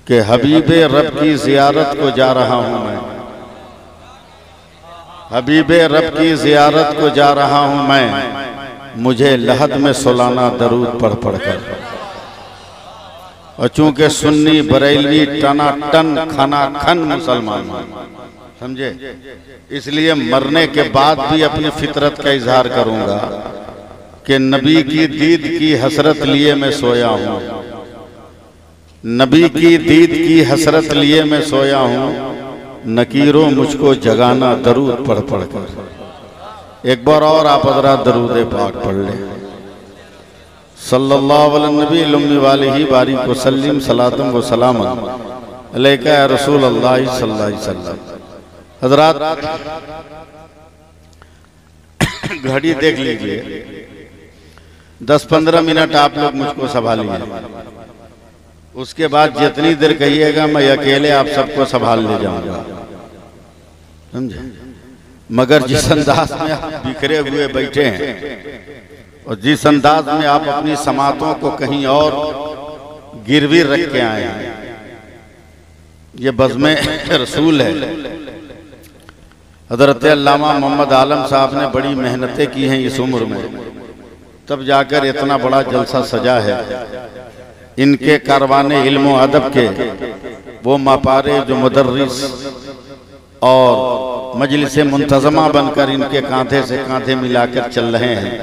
कि हबीबे रब की जियारत को जा रहा हूं मैं, हबीबे रब की जियारत को जा रहा हूं मैं, मुझे लहद में सुलाना दरूद पढ़ पढ़ कर। और चूंकि सुन्नी बरेलवी टना टन खाना खन मुसलमान, समझे, इसलिए मरने के बाद भी अपनी फितरत का इजहार करूंगा कि नबी की दीद की हसरत लिए मैं सोया हूं, नबी की दीद की हसरत लिए मैं सोया हूं, नकीरों मुझको जगाना दरूद पढ़ पढ़ कर। एक बार और आप हज़रात दरूद पाक पढ़ लें। सल्लल्लाहु अलैहि लुम्मी वालिही बारिक वसल्लिम सलातम व सलामन अलैका या रसूल अल्लाह सल्लल्लाहु अलैहि वसल्लम। हज़रात घड़ी देख लीजिए, 10-15 मिनट आप लोग मुझको संभालिए, उसके बाद जितनी देर कहिएगा मैं अकेले आप सबको संभाल ले जाऊंगा, समझे। मगर जिस अंदाज में आप बिखरे हुए बैठे हैं और जिस अंदाज में आप अपनी समातों को कहीं और गिरवी रख के आए हैं, ये बज़्म रसूल है। हज़रत अल्लामा मोहम्मद आलम साहब ने बड़ी मेहनतें की हैं इस उम्र में, तब जाकर इतना बड़ा जलसा सजा है। इनके कारवाने इल्म अदब के वो मापारे जो मुदर्रिस और मजलिस मुंतज़मा बनकर इनके कांधे से कांधे मिलाकर चल रहे हैं,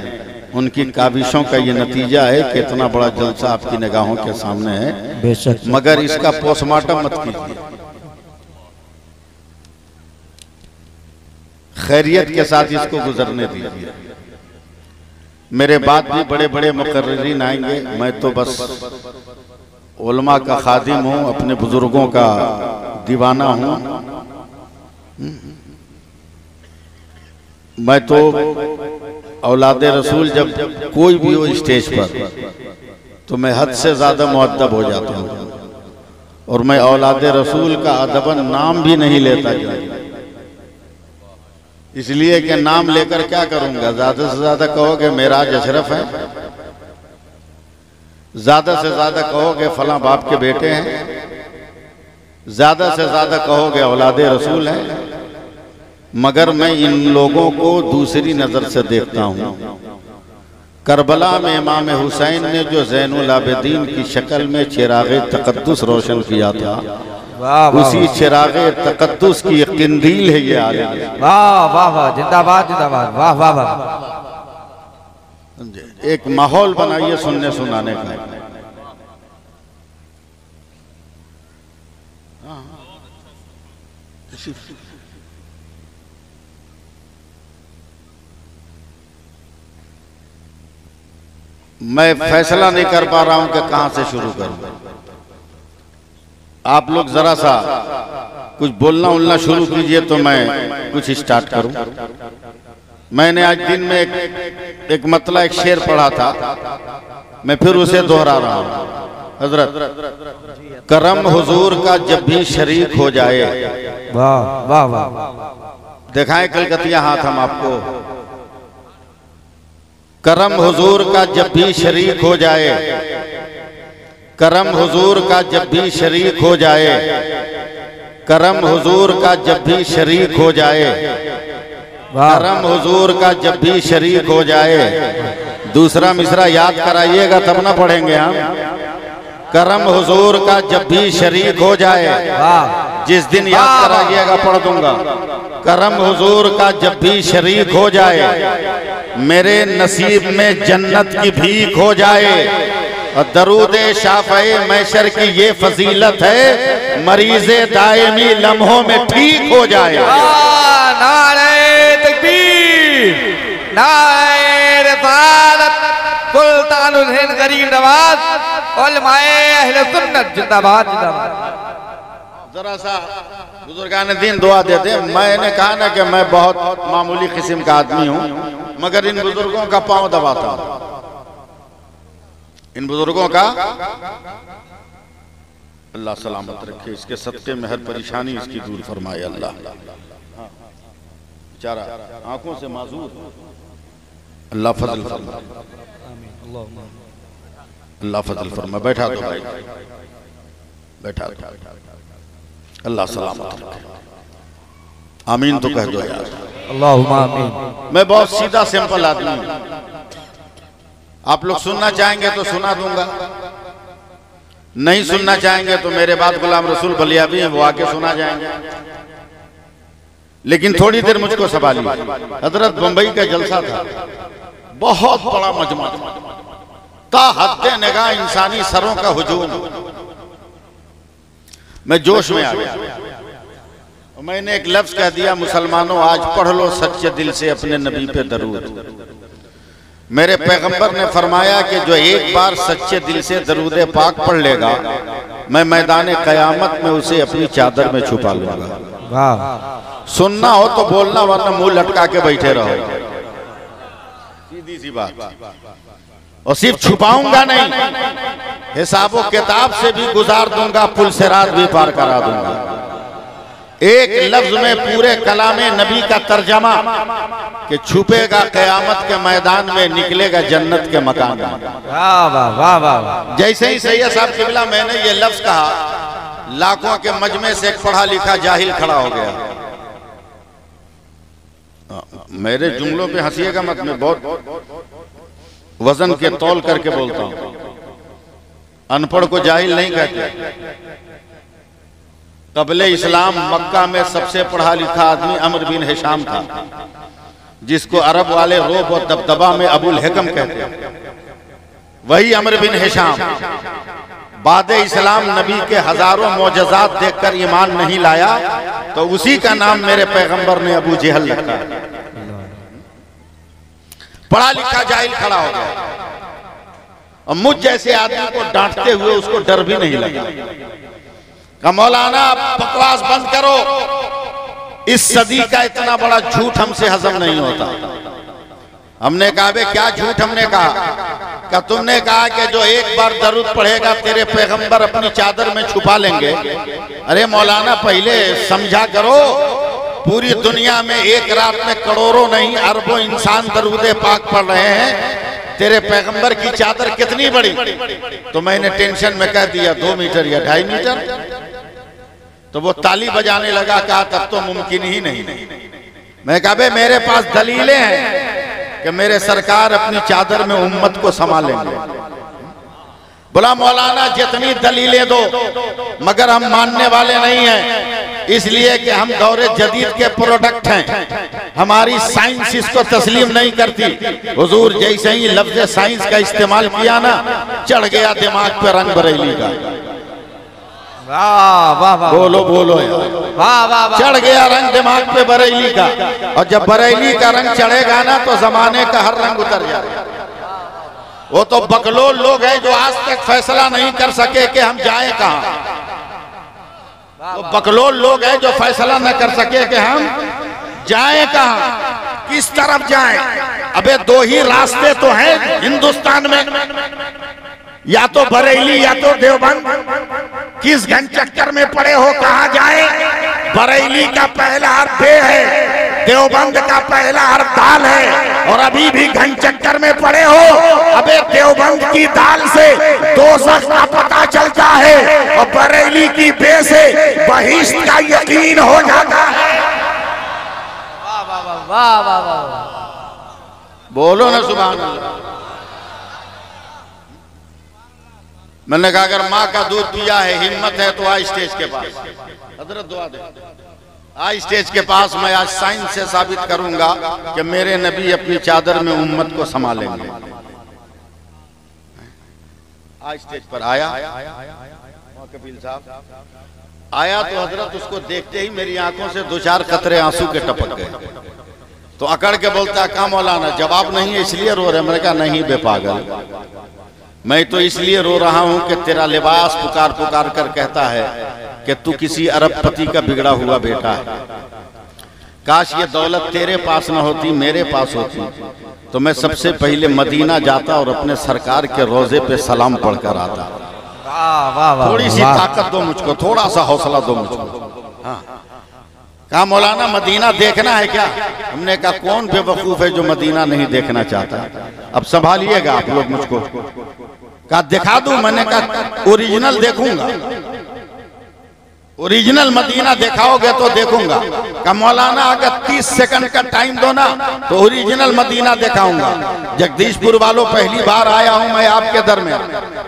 उनकी काविशों का ये नतीजा है कि इतना बड़ा जलसा आपकी निगाहों के सामने है। बेशक, मगर इसका पोस्टमार्टम मत कीजिए, खैरियत के साथ इसको गुजरने दीजिए। मेरे बाद भी बड़े बड़े मुकर्रिरीन आएंगे, मैं तो बस उलमा का खादिम हूँ, अपने बुजुर्गों का दीवाना हूँ। मैं तो औलादे रसूल जब कोई भी हो स्टेज पर तो मैं हद से ज्यादा मुअद्दब हो जाता हूँ, और मैं औलादे रसूल का अदबन नाम भी नहीं लेता जाए, इसलिए कि नाम लेकर क्या करूंगा। ज्यादा से ज्यादा कहोगे मेराज अशरफ है, ज्यादा से ज्यादा कहोगे फलां बाप के बेटे हैं, ज्यादा से ज्यादा कहोगे औलादे रसूल है, मगर मैं इन लोगों को दूसरी नजर से देखता हूं। करबला में इमाम हुसैन ने जो ज़ैनुल आबिदीन की शक्ल में चिरागे तक़द्दुस रोशन किया था, उसी चिरागे तक़द्दुस की एक किंदील है ये आलिम। वाह वाह वाह, जिंदाबाद जिंदाबाद, वाह वाह वाह। एक माहौल बनाइए सुनने सुनाने का। मैं फैसला नहीं कर पा रहा हूं कि कहां से शुरू करूं। आप लोग जरा सा कुछ बोलना उलना शुरू कीजिए तो मैं कुछ स्टार्ट करूं। मैंने आज दिन में एक मतला एक शेर पढ़ा था, मैं फिर उसे दोहरा रहा हूं। हजरत, करम हुजूर का जब भी शरीक हो जाए, वाह वाह वाह, दिखाएं कलकतिया हाथ हम आपको। करम हुजूर का जब भी शरीक हो जाए, करम हुजूर का जब भी शरीक हो जाए, करम हुजूर का जब भी शरीक हो जाए, करम हुजूर का जब भी शरीक हो जाए। दूसरा मिसरा याद कराइएगा तब ना पढ़ेंगे हम। करम हुजूर का जब भी शरीक हो जाए, जिस दिन याद कराइएगा पढ़ दूंगा। करम हुजूर का जब भी शरीक हो जाए, मेरे नसीब में जन्नत की भीख हो जाए। और दरूदे शाफ़ए मैशर की ये फजीलत है, मरीज़े दायमी लम्हों में ठीक हो जाए। नारे तकबीर, नारे रिसालत, सुल्तानुल हिंद गरीब नवाज, उलमाए अहले सुन्नत जिंदाबाद जिंदाबाद। जरा सा बुजुर्गान दीन दुआ देते। मैंने कहा ना कि मैं बहुत मामूली किस्म का आदमी हूं, मगर इन बुजुर्गों का पांव दबाता हूं। इन बुजुर्गों का अल्लाह सलामत रखे, इसके सदक़े में हर परेशानी इसकी दूर फरमाए अल्लाह। बेचारा आंखों से माजूर, अल्लाह फजल फरमा, अल्लाह फजल फरमा। बैठा दो भाई। बैठा अल्लाह सलामत रखे। आमीन तो कह दो यार। अल्लाहुम्मा आमीन। मैं बहुत सीधा सिंपल आदमी हूं, आप लोग सुनना चाहेंगे तो सुना दूंगा, नहीं सुनना चाहेंगे तो मेरे बाद गुलाम रसूल बलिया भी हैं, वो आके सुना जाएंगे। लेकिन थोड़ी देर मुझको सवालिए। हजरत बंबई का जलसा था, बहुत बड़ा मजमा, ता हद्दे निगाह इंसानी सरों का हुजूम। मैं जोश में आ गया, मैंने एक लफ्ज कह दिया, मुसलमानों आज पढ़ लो सच्चे दिल से अपने नबी पे दरूद। मेरे पैगंबर ने फरमाया कि जो एक बार सच्चे दिल से दरूद पाक पढ़ लेगा, मैं मैदान कयामत में उसे अपनी चादर में छुपा लूंगा। वाह। सुनना हो तो बोलना, वरना मुंह लटका के बैठे रहो, सीधी सी बात। और सिर्फ छुपाऊंगा नहीं, हिसाबो किताब से भी गुजार दूंगा, पुल सिरात भी पार करा दूंगा। एक लफ्ज में पूरे कलामे नबी का तर्जमा कि छुपेगा कयामत के मैदान में, निकलेगा जन्नत के मकान में। वाह वाह वाह वाह। जैसे ही सैयद साहब किबला मैंने ये लफ्ज कहा, लाखों के मजमे से एक पढ़ा लिखा जाहिल खड़ा हो गया। मेरे जुमलों पे हंसिएगा मत, मैं बहुत वजन के तौल करके बोलता हूं। अनपढ़ को जाहिल नहीं कहते। कबले इस्लाम मक्का में सबसे पढ़ा लिखा आदमी अमर बिन हिशाम था, जिसको अरब वाले रोब और दबदबा में अबुल हिकम कहते हैं। वही अमर बिन हिशाम बाद इस्लाम नबी के हजारों मौजज़ात देखकर ईमान नहीं लाया, तो उसी का नाम मेरे पैगंबर ने अबू जहल रखा। पढ़ा लिखा जाहिल खड़ा हो गया, और मुझ जैसे आदमी को डांटते हुए उसको डर भी नहीं लगा। का मौलाना बकवास बंद करो, इस सदी का इतना बड़ा झूठ हमसे हजम नहीं होता। हमने कहा बे क्या झूठ? हमने कहा तुमने कहा कि जो एक बार दरूद पढ़ेगा तेरे पैगंबर अपनी चादर में छुपा लेंगे। अरे मौलाना पहले समझा करो, पूरी दुनिया में एक रात में करोड़ों नहीं अरबों इंसान दरूद पाक पढ़ रहे हैं, तेरे पैगंबर की चादर कितनी बड़ी? तो मैंने टेंशन में कह दिया 2 मीटर या 2.5 मीटर। तो वो ताली बजाने लगा, कहा तब तो मुमकिन ही नहीं। मैं कहा बे मेरे पास दलीलें हैं कि मेरे सरकार अपनी चादर में उम्मत को संभालेंगे। बोला मौलाना जितनी दलीलें दो, मगर हम मानने वाले नहीं हैं, इसलिए कि हम दौरे जदीद के प्रोडक्ट हैं, हमारी साइंस इसको तस्लीम नहीं करती। हुजूर जैसे ही लफ्ज साइंस का इस्तेमाल किया ना, चढ़ गया दिमाग पे रंग बरेली का। वाह वाह वाह। बोलो बोलो यार, वाह वाह वाह। चढ़ गया रंग दिमाग पे बरेली का। और जब बरेली का रंग चढ़ेगा ना, तो जमाने का हर रंग उतर जाएगा। वो तो बकलोल लोग हैं जो आज तक फैसला नहीं कर सके कि हम जाएं कहां। वो बकलोल लोग हैं जो फैसला न कर सके कि हम जाएं कहां, किस तरफ जाएं। अबे 2 ही रास्ते तो हैं हिंदुस्तान में, या तो बरेली या तो देवबंद। किस घन चक्कर में पड़े हो, कहां जाए? बरेली का पहला अर्थ बे है, देवबंद का पहला अर्थ दाल है, और अभी भी घन चक्कर में पड़े हो। अबे देवबंद की दाल से दोज़ख का पता चलता है, और बरेली की बे से बहिश्त का यकीन हो जाता है। वाह वाह वाह वाह वाह। बोलो ना सुभान अल्लाह। मैंने कहा अगर माँ का दूध पिया है, हिम्मत है तो आज स्टेज के पास। हजरत दुआ दे, आज स्टेज के पास मैं आज साइंस से साबित करूंगा कि मेरे नबी अपनी चादर में उम्मत को संभालेंगे। आज स्टेज पर आया कपिल साहब, आया तो हजरत उसको देखते ही मेरी आंखों से 2-4 कतरे आंसू के टपक गए। तो अकड़ के बोलता है का मौलाना जवाब नहीं है इसलिए रो रहे? मैंने कहा नहीं बेपागल, मैं तो इसलिए रो रहा हूं कि तेरा लिबास पुकार पुकार कर कहता है कि तू किसी अरबपति का बिगड़ा हुआ बेटा है। काश ये दौलत तेरे पास न होती, मेरे पास होती, तो मैं सबसे पहले मदीना जाता और अपने सरकार के रोजे पे सलाम पढ़कर आता। थोड़ी सी ताकत दो मुझको, थोड़ा सा हौसला दो मुझको। हाँ, कहा मौलाना मदीना देखना है क्या? हमने कहा कौन बेवकूफ है जो मदीना नहीं देखना चाहता। अब संभालिएगा आप लोग मुझको। कहा दिखा दूं? मैंने कहा ओरिजिनल देखूंगा। ओरिजिनल मदीना दिखाओगे तो देखूंगा। का मौलाना अगर 30 सेकंड का टाइम दो ना तो ओरिजिनल मदीना दिखाऊंगा। जगदीशपुर वालों, पहली बार आया हूं मैं आपके दर में,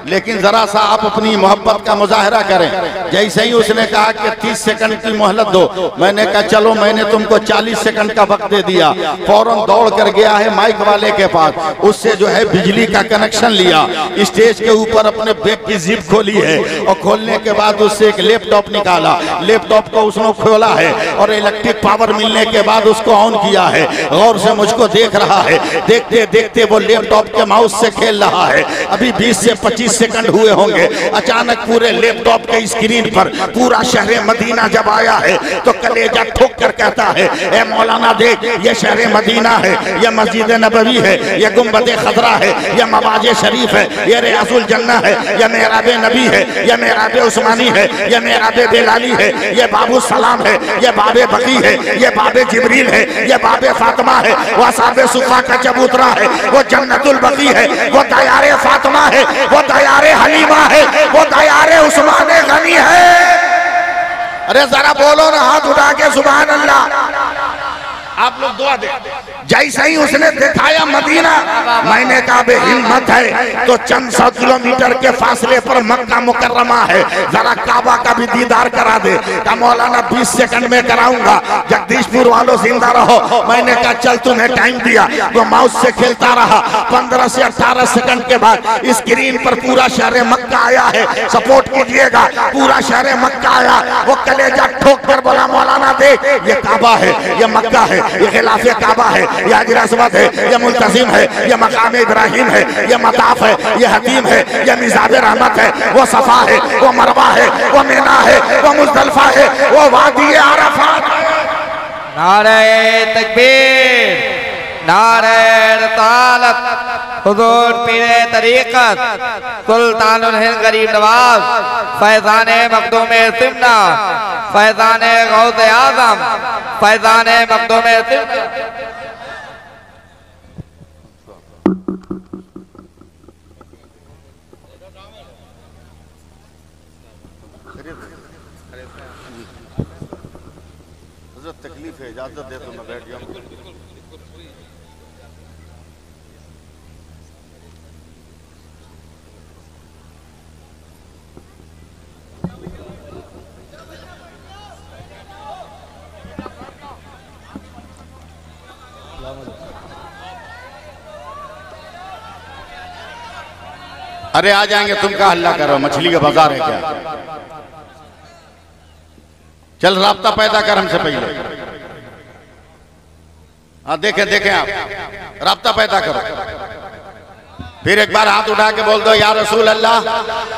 लेकिन जरा सा आप अपनी मोहब्बत का मुजाहरा करें। जैसे ही उसने कहा कि 30 सेकंड की मोहलत दो, मैंने कहा चलो, मैंने तुमको 40 सेकंड का वक्त दे दिया। फौरन दौड़ कर गया है माइक वाले के पास, उससे जो है बिजली का कनेक्शन लिया, स्टेज के ऊपर अपने बैग की जिप खोली है और खोलने के बाद उससे एक लैपटॉप निकाला। लैपटॉप को उसने खोला है और इलेक्ट्रिक पावर मिलने के बाद उसको ऑन किया है। गौर से मुझको देख रहा है। देखते देखते वो लैपटॉप के माउस से खेल रहा है। अभी 20 से 25 सेकंड हुए होंगे। अचानक पूरे लैपटॉप के स्क्रीन पर पूरा शहर मदीना जब आया है तो कलेजा ठोक कर कहता है, ए मौलाना देख, ये शहर मदीना है, ये मस्जिद नबवी है, ये गुंबद खदरा है, ये मवाजे शरीफ है, ये रियाजुल जन्ना है, ये मेराब नबी है, ये मेराब उस्मानी है, ये मेराब बेलाली है, ये बाबू सलाम है, ये बाबे बकी है, ये बाबे जिब्रील है, ये बाबे फातिमा है, वो साबे सुफा का चबूतरा है, वो जन्नतुल बकी है, वो दयारे फातिमा है, वो दयारे हलीमा है, वो दयारे उस्माने गनी है। अरे जरा बोलो ना हाथ उठा के सुभान अल्लाह। आप लोग दुआ दे। जैसे ही उसने दिखाया मदीना, मैंने कहा बे हिम्मत है तो चंद 100 किलोमीटर के फासले पर मक्का मुकर्रमा है, जरा काबा का भी दीदार करा दे। का मौलाना 20 सेकंड में कराऊंगा, जगदीशपुर वालों जिंदा रहो। मैंने कहा चल, तुम्हें टाइम दिया, वो माउस से खेलता रहा। 15 से 18 सेकंड के बाद स्क्रीन पर पूरा शहर मक्का आया है। सपोर्ट कीजिएगा, पूरा शहर मक्का आया। वो कलेजा ठोक कर बोला, मौलाना देख, ये काबा है, ये मक्का है, ये खिलाफे काबा है, ये हजर अस्वद है, ये मुल्तजिम है, ये मकाम इब्राहिम है, ये मताफ है, ये हतीम है, ये मिज़ाब रहमत है, वो सफा है, वो मरवा है, वो मीना है, वो मुज़दलिफा है, वो वादी अरफात है। नारे तकबीर, नारे रिसालत, हुजूर पीरे तरीक़त, सुल्तानुल हिंद गरीब नवाज, फैज़ाने मखदूमे सिमना, फैज़ाने गौसे आज़म, फैज़ाने मखदूमे सिमना। तकलीफ है, इजाजत दे तो मैं बैठ जाऊं। अरे आ जाएंगे, तुम का हल्ला करो, मछली का बाजार है क्या? चल राब्ता पैदा कर हमसे पहले। हाँ देखें देखें, आप राब्ता पैदा करो। फिर एक बार हाथ उठा के बोल दो या रसूल अल्लाह,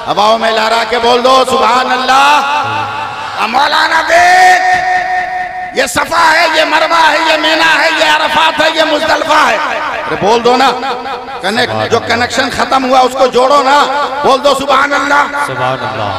हवाओं में लहरा के बोल दो सुभान अल्लाह। मौलाना देख, ये सफा है, ये मरवा है, ये मीना है, ये अरफात है, ये मुज़दलिफा है। अरे बोल दो ना, कनेक्ट, जो कनेक्शन खत्म हुआ उसको जोड़ो ना, बोल दो सुभान अल्लाह। सुभान अल्लाह।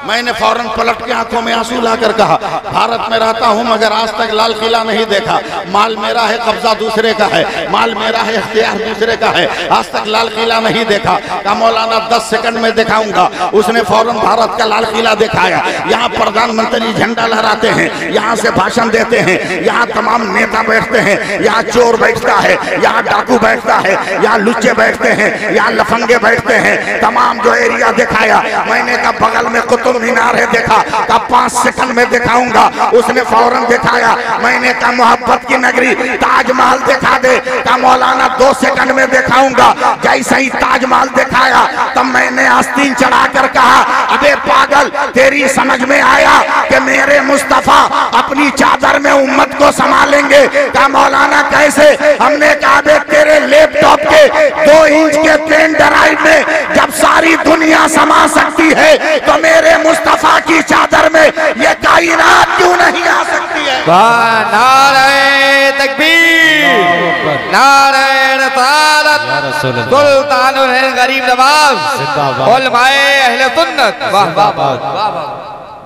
मैंने फौरन पलट के आंखों में आंसू लाकर कहा, भारत में रहता हूं मगर आज तक लाल किला नहीं देखा। माल मेरा है, कब्जा दूसरे का है, माल मेरा है, इख्तियार दूसरे का है, आज तक लाल किला नहीं देखा। का मौलाना 10 सेकंड में दिखाऊंगा। उसने फौरन भारत का लाल किला दिखाया। यहाँ प्रधानमंत्री झंडा लहराते हैं, यहाँ से भाषण देते हैं, यहाँ तमाम नेता बैठते हैं, यहाँ चोर बैठता है, यहाँ डाकू बैठता है, यहाँ लुच्चे बैठते हैं, यहाँ लफंगे बैठते हैं। तमाम जो एरिया दिखाया। मैंने कहा बगल में कुतुब मीनार है, देखा। का 5 सेकंड में दिखाऊंगा। उसने फौरन दिखाया। मैंने कहा मोहब्बत की नगरी ताजमहल दिखा दे। का मौलाना 2 सेकंड में दिखाऊंगा। जैसे ही ताजमहल दिखाया तब मैंने आस्तीन चढ़ाकर कहा, अबे पागल, तेरी समझ में आया कि मेरे मुस्तफा अपनी चादर में उम्मत को संभालेंगे? का मौलाना कैसे? हमने कहा बे तेरे लैपटॉप के 2 इंच के पेन ड्राइव में जब सारी दुनिया समा सकती है तो मेरे मुस्तफा की चादर में ये कायनात क्यों नहीं आ सकती है? नारे तकबीर, नारे रिसालत, सुल्तानुल हिंद गरीब नवाज, उलमाए अहले सुन्नत। वाह वाह वाह,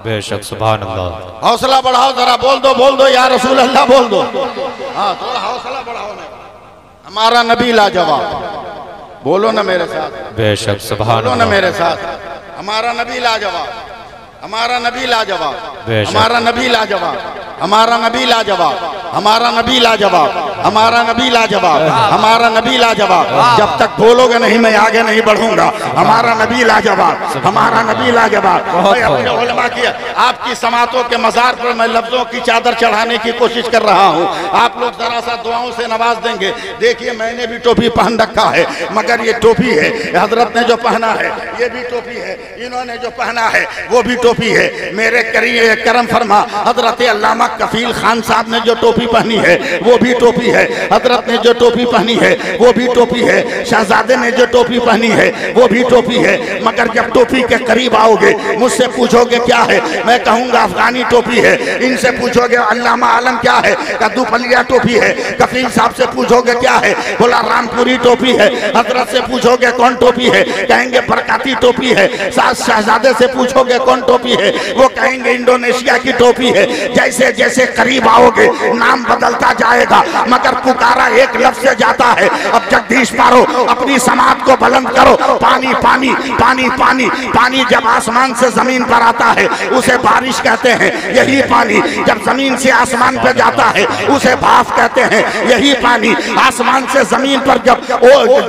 बेशक सुभान अल्लाह। हौसला बढ़ाओ जरा, बोल दो या रसूल अल्लाह बोल दो। हाँ थोड़ा हौसला बढ़ाओ ना। हमारा नबी लाजवाब, बोलो ना मेरे साथ। बेशक सुभान बोलो अल्लाह। ना मेरे साथ, हमारा नबी लाजवाब। हमारा नबी लाजवाब, बेशक। हमारा नबी लाजवाब, हमारा नबी लाजवाब, हमारा नबी लाजवाब, हमारा नबी लाजवाब, हमारा नबी लाजवाब। जब तक बोलोगे नहीं मैं आगे नहीं बढ़ूंगा। हमारा नबी लाजवाब, हमारा नबी लाजवाब। मैं अपने उलमा की, आपकी समातों के मज़ार पर मैं लफ्जों की चादर चढ़ाने की कोशिश कर रहा हूँ। आप लोग जरा सा दुआओं से नवाज देंगे। देखिए मैंने भी टोपी पहन रखा है, मगर ये टोपी है हजरत ने जो पहना है, ये भी टोपी है, इन्होंने जो पहना है वो भी टोपी है। मेरे करम फरमा हजरत अल्लामा कफील खान साहब ने जो टोपी पहनी है वो भी टोपी है। हजरत ने जो टोपी पहनी है वो भी टोपी है। शहजादे ने जो टोपी पहनी है वो भी टोपी है। मगर जब टोपी के करीब आओगे मुझसे पूछोगे क्या है, मैं कहूंगा अफगानी टोपी है। इनसे पूछोगे अल्लामा आलम क्या है, कद्दू फलिया टोपी है। कफील साहब से पूछोगे क्या है, बोला रामपुरी टोपी है। हजरत से पूछोगे कौन टोपी है, कहेंगे बरकाती टोपी है। शहजादे से पूछोगे कौन टोपी है, वो कहेंगे इंडोनेशिया की टोपी है। जैसे जैसे करीब आओगे नाम बदलता जाएगा, मगर पुकारा एक लफ्ज से जाता है। अब जगदीश पारो अपनी समात को बुलंद करो। पानी पानी पानी पानी पानी जब आसमान से जमीन पर आता है उसे बारिश कहते हैं। यही पानी जब जमीन से आसमान पर जाता है उसे भाप कहते हैं। यही पानी आसमान से जमीन पर जब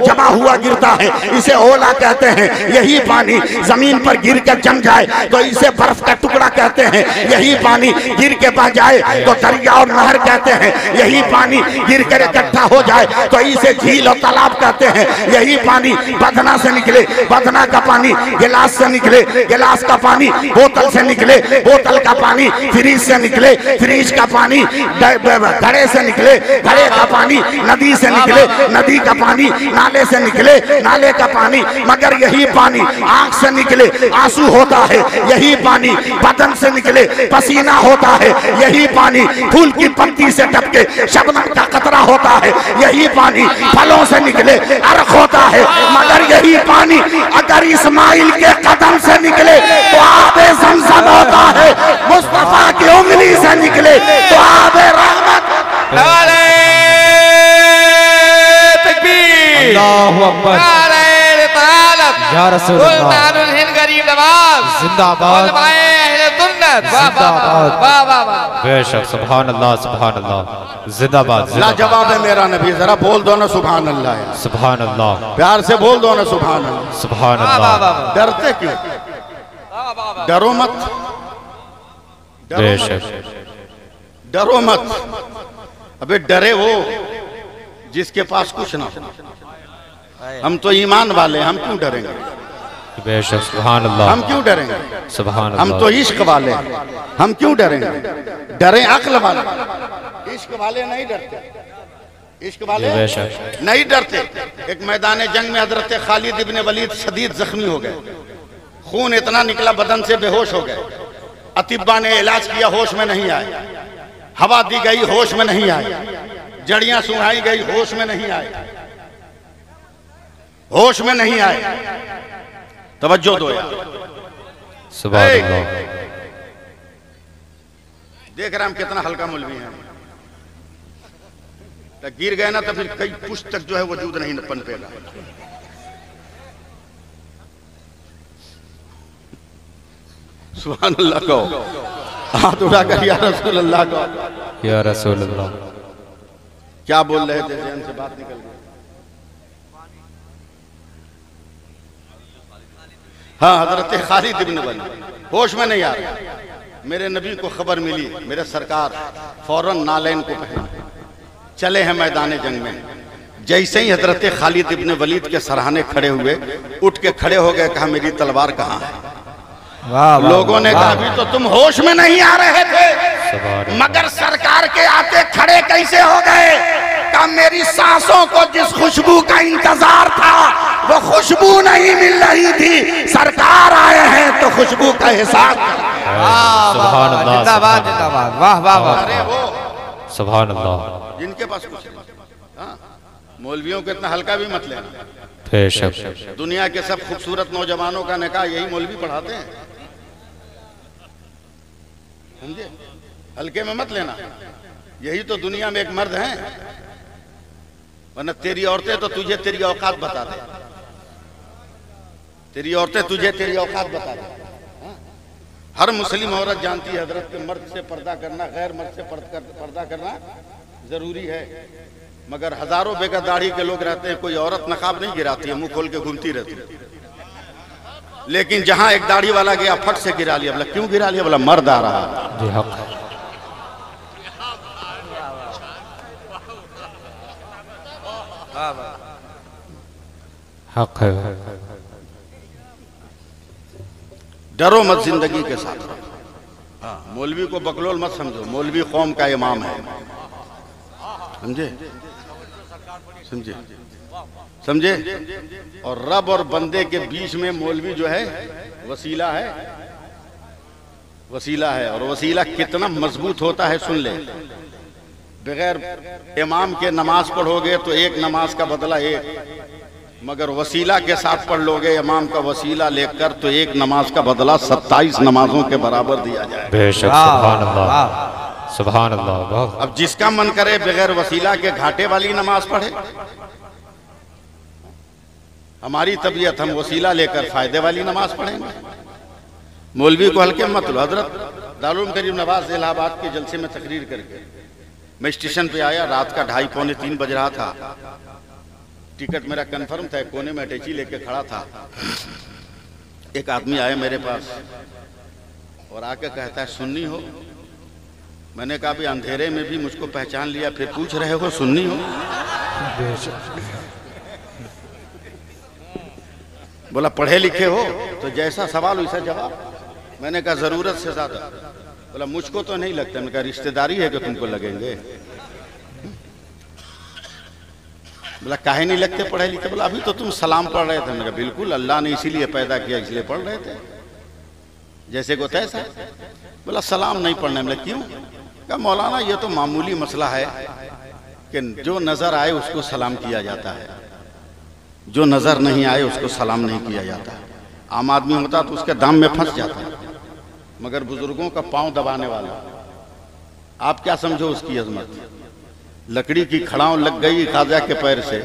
जमा हुआ गिरता है इसे ओला कहते हैं। यही पानी जमीन पर गिर कर जम जाए तो इसे बर्फ का टुकड़ा कहते हैं। यही पानी गिर के बह जाए तो दरिया और नहर कहते हैं। यही पानी गिर कर इकट्ठा हो जाए तो इसे झील और तालाब कहते हैं। यही पानी बदना से निकले, बदना का पानी गिलास से निकले, गिलास का पानी बोतल से निकले, बोतल का पानी फ्रिज से निकले, फ्रिज का पानी घड़े से निकले, घड़े का पानी नदी से निकले, नदी का पानी नाले से निकले, नाले का पानी। मगर यही पानी आंख से निकले आंसू होता है। यही पानी बदन से निकले पसीना होता है। यही पानी फूल की पत्ती से टपके शबनम का कतरा होता है। यही पानी फलों से निकले अर्क होता है। मगर यही पानी अगर इस्माइल के कदम से निकले तो आबे ज़मज़म होता है। मुस्तफा की उंगली से निकले तो आबे रहमत। अल्लाहु अकबर या रसूल अल्लाह जिंदाबाद जिंदाबाद। बेशक सुभान अल्लाह जिंदाबाद। लाजवाब है मेरा नबी, जरा बोल दो ना सुभान अल्लाह यार। सुभान अल्लाह, प्यार से बोल दो ना सुभान अल्लाह। सुभान अल्लाह। डरते क्यों, डरो मत, बेशक डरो मत। अबे डरे वो जिसके पास कुछ ना हो। हम तो ईमान वाले, हम क्यों डरेंगे? बेशक सुभान अल्लाह। हम क्यों डरेंगे? सुभान हम अल्लाह। तो इश्क वाले, हम क्यों डरेंगे? डरे अक्ल वाले, इश्क वाले नहीं डरते। इश्क वाले बेशक नहीं डरते। एक मैदान जंग में हजरत खालिद इब्ने वलीद शदीद जख्मी हो गए, खून इतना निकला बदन से बेहोश हो गए। अतिब्बा ने इलाज किया, होश में नहीं आए। हवा दी गई, होश में नहीं आए। जड़ियां सुहाई गई, होश में नहीं आए, होश में नहीं आए। तवज्जो दो यार। सुभान अल्लाह। देख रहे हम कितना हल्का मौलवी हैं। तो गिर गए ना तो फिर कई पुष्ट तक जो है वजूद नहीं पनपेगा। सुभान अल्लाह को हाथ उठाकर या रसूल अल्लाह को। या रसूल अल्लाह। क्या बोल रहे थे, जहन से बात निकल गई। हाँ, हजरत खालिद इब्न वलीद होश में नहीं आ रहा। मेरे नबी को खबर मिली, मेरे सरकार फौरन नालैन को पहना चले हैं मैदान जंग में। जैसे ही हजरत खालिद इब्न वलीद के सराहने खड़े हुए, उठ के खड़े हो गए, कहा मेरी तलवार कहाँ है? लोगों ने कहा अभी तो तुम होश में नहीं आ रहे थे, मगर सरकार के आते खड़े कैसे हो गए? कहा मेरी सांसों को जिस खुशबू का इंतजार था वो खुशबू नहीं मिल रही थी, सरकार आए हैं तो खुशबू का हिसाब। सुभान अल्लाह। जिंदाबाद जिंदाबाद। वाह वाह वाह। अरे वो सुभान अल्लाह। जिनके पास कुछ नहीं। हाँ, मौलवियों को इतना हल्का भी मत लेना। बेशक दुनिया के सब खूबसूरत नौजवानों का निकाह यही मौलवी पढ़ाते हैं, समझे? हल्के में मत लेना। यही तो दुनिया में एक मर्द हैं, वरना तेरी औरतें तो तुझे तेरी औकात बता दे। तेरी औरतें तुझे तेरी औकात बता दे। हर मुस्लिम औरत जानती है हजरत के मर्द से पर्दा करना, गैर मर्द से पर्दा करना जरूरी है, मगर हजारों बेगर दाढ़ी के लोग रहते हैं, कोई औरत नकाब नहीं गिराती है, मुंह खोल के घूमती रहती है। लेकिन जहां एक दाढ़ी वाला गया फट से गिरा लिया। बोला क्यों गिरा लिया? बोला मर्द आ रहा है। जी हक है, हक है। डरो मत जिंदगी के साथ। हाँ, मौलवी को बकलोल मत समझो, मौलवी कौम का इमाम है, समझे समझे समझे। और रब और बंदे के बीच में मौलवी जो है वसीला है, वसीला है। और वसीला कितना मजबूत होता है सुन ले। बगैर इमाम के नमाज पढ़ोगे तो एक नमाज का बदला एक, मगर वसीला के साथ पढ़ लोगे इमाम का वसीला लेकर तो एक नमाज का बदला 27 नमाजों के बराबर दिया जाए। बेशक, सुभान अल्लाह, सुभान अल्लाह। अब जिसका मन करे बगैर वसीला के घाटे वाली नमाज पढ़े। हमारी तबीयत, हम वसीला लेकर फायदे वाली नमाज पढ़ेंगे। मौलवी को हल्के मत लो। हजरत दारुल करीम नवाज इलाहाबाद के जलसे में तकरीर करके मैं स्टेशन पे आया, रात का 2:30 पौने 3 बज रहा था। टिकट मेरा कंफर्म था, कोने में अटैची लेके खड़ा था। एक आदमी आया मेरे पास और आके कहता है सुन्नी हो? मैंने कहा भी अंधेरे में भी मुझको पहचान लिया, फिर पूछ रहे हो सुन्नी हो? बोला पढ़े लिखे हो? तो जैसा सवाल वैसा जवाब। मैंने कहा जरूरत से ज्यादा। बोला मुझको तो नहीं लगता। मैंने कहा रिश्तेदारी है कि तुमको लगेंगे? बोला काहे नहीं लगते पढ़े लिखे? बोला अभी तो तुम सलाम पढ़ रहे थे। मैंने कहा बिल्कुल, अल्लाह ने इसीलिए पैदा किया, इसलिए पढ़ रहे थे, जैसे को तैसा। बोला सलाम नहीं पढ़ने। में क्यों? कहा मौलाना ये तो मामूली मसला है कि जो नजर आए उसको सलाम किया जाता है, जो नजर नहीं आए उसको सलाम नहीं किया जाता। आम आदमी होता तो उसके दाम में फंस जाता, मगर बुजुर्गों का पांव दबाने वाला, आप क्या समझो उसकी अजमत। लकड़ी की खड़ाव लग गई खाजा के पैर से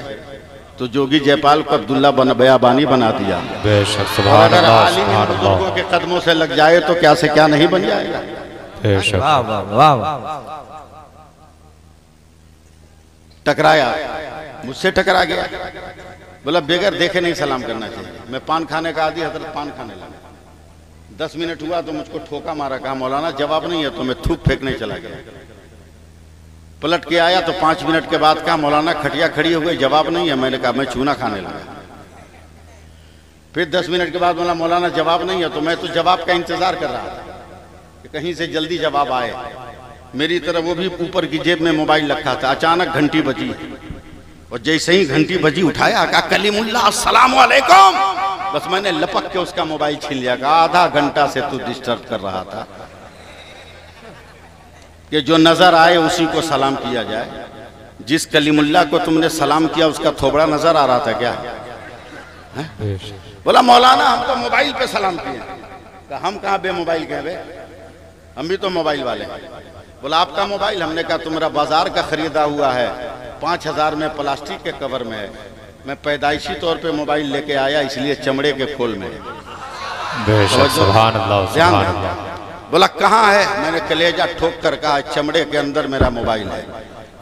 तो जोगी जयपाल को अब्दुल्ला बयाबानी बना दिया। बेशक, सुभान अगर अल्लाह, आलिम सुभान बुजुर्गों अल्लाह। के कदमों से लग जाए तो क्या से क्या नहीं बन जाएगा। बेशक, वाह वाह वाह वाह। टकराया, मुझसे टकरा गया। बोला बेगर देखे नहीं सलाम करना चाहिए। मैं पान खाने का आदि, हजरत पान खाने लगा। 10 मिनट हुआ तो मुझको ठोका मारा। कहा मौलाना जवाब नहीं है तो मैं थूक फेंकने चला गया। पलट के आया तो 5 मिनट के बाद कहा मौलाना खटिया खड़ी हो गई, जवाब नहीं है। मैंने कहा मैं चूना खाने लगा। फिर 10 मिनट के बाद बोला मौलाना जवाब नहीं है। तो मैं तो जवाब का इंतजार कर रहा था कि कहीं से जल्दी जवाब आए। मेरी तरफ वो भी ऊपर की जेब में मोबाइल रखा था। अचानक घंटी बजी और जैसे ही घंटी बजी उठाया, कहा कलीमुल्लाह अस्सलाम वालेकुम। बस मैंने लपक के उसका मोबाइल छीन लिया। कहा आधा घंटा से तू डिस्टर्ब कर रहा था कि जो नजर आए उसी को सलाम किया जाए। जिस कलीमुल्लाह को तुमने सलाम किया उसका थोबड़ा नजर आ रहा था क्या? बोला मौलाना हम तो मोबाइल पे सलाम किए। कहा हम कहाँ बे मोबाइल के बे, हम भी तो मोबाइल वाले हैं। बोला आपका मोबाइल? हमने कहा तुम्हारा बाजार का खरीदा हुआ है, 5000 में, प्लास्टिक के कवर में है। मैं पैदाइशी तौर पे मोबाइल लेके आया, इसलिए चमड़े के खोल में। बेशक, सुभान अल्लाह, सुभान अल्लाह। बोला कहाँ है? मैंने कलेजा ठोक कर कहा चमड़े के अंदर मेरा मोबाइल है।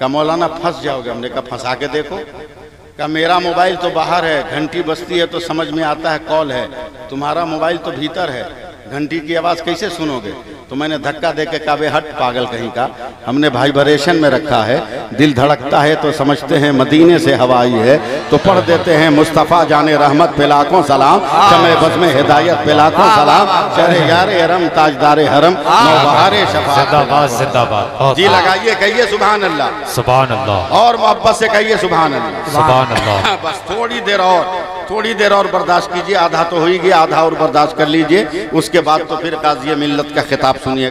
कहा मौलाना फंस जाओगे। हमने कहा फंसा के देखो। कहा मेरा मोबाइल तो बाहर है, घंटी बजती है तो समझ में आता है कॉल है, तुम्हारा मोबाइल तो भीतर है, घंटी की आवाज कैसे सुनोगे? तो मैंने धक्का देके कहा बे हट पागल कहीं का, हमने वाइब्रेशन में रखा है, दिल धड़कता है तो समझते हैं मदीने से हवा आई है, तो पढ़ देते हैं मुस्तफ़ा जाने रहमत पे लाखों सलाम, शमे बज़्म हिदायत पे लाखों सलाम, शहरे यारे हरम ताजदारे हरम, नौबहारे शफाअत। जिंदाबाद, जिंदाबाद। जी लगाइए, कहिए सुभान अल्लाह, सुभान अल्लाह, और मोहब्बत से कहिए सुभान अल्लाह, सुभान अल्लाह। बस थोड़ी देर और बर्दाश्त कीजिए। आधा तो हो ही गया, आधा और बर्दाश्त कर लीजिए। उसके बाद तो फिर काज़ी मिल्लत का खिताब सुनिए।